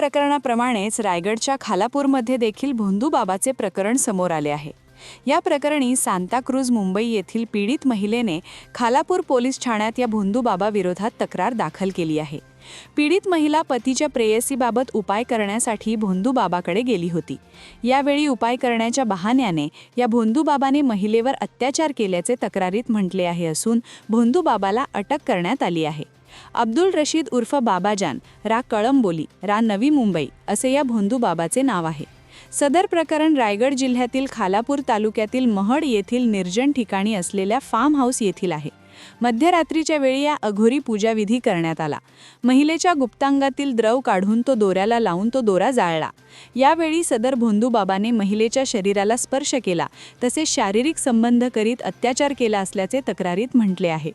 प्रकरणाप्रमाणेच रायगडच्या खालापूरमध्ये देखील भोंदूबाबाचे प्रकरण समोर आले आहे। या प्रकरणी सांताक्रूज मुंबई येथील पीडित महिलेने खालापूर पोलीस ठाण्यात या भोंदूबाबा विरोधात तक्रार दाखल केली आहे। पीडित महिला पतीच्या प्रेयसीबाबत उपाय करण्यासाठी भोंदूबाबाकडे गेली होती। यावेळी उपाय करण्याच्या बहाण्याने या भोंदूबाबाने महिलेवर अत्याचार केल्याचे तक्रारीत म्हटले आहे असून भोंदूबाबाला अटक करण्यात आली आहे। अब्दुल रशीद उर्फ बाबाजान, रा कळंबोली, रा नवी मुंबई असे या भोंदूबाबाचे नाव आहे। सदर प्रकरण रायगड जिल्ह्यातील खालापूर तालुक्यातील महड येथील निर्जन ठिकाणी असलेल्या फार्म हाऊस येथील आहे। मध्यरात्रीच्या वेळी या अघोरी पूजाविधी करण्यात आला। महिलेच्या गुप्तांगातील द्रव काढून तो दोऱ्याला लावून तो दोरा जाळला। यावेळी सदर भोंदूबाबाने महिलेच्या शरीराला स्पर्श केला तसेच शारीरिक संबंध करीत अत्याचार केला असल्याचे तक्रारीत म्हटले आहे।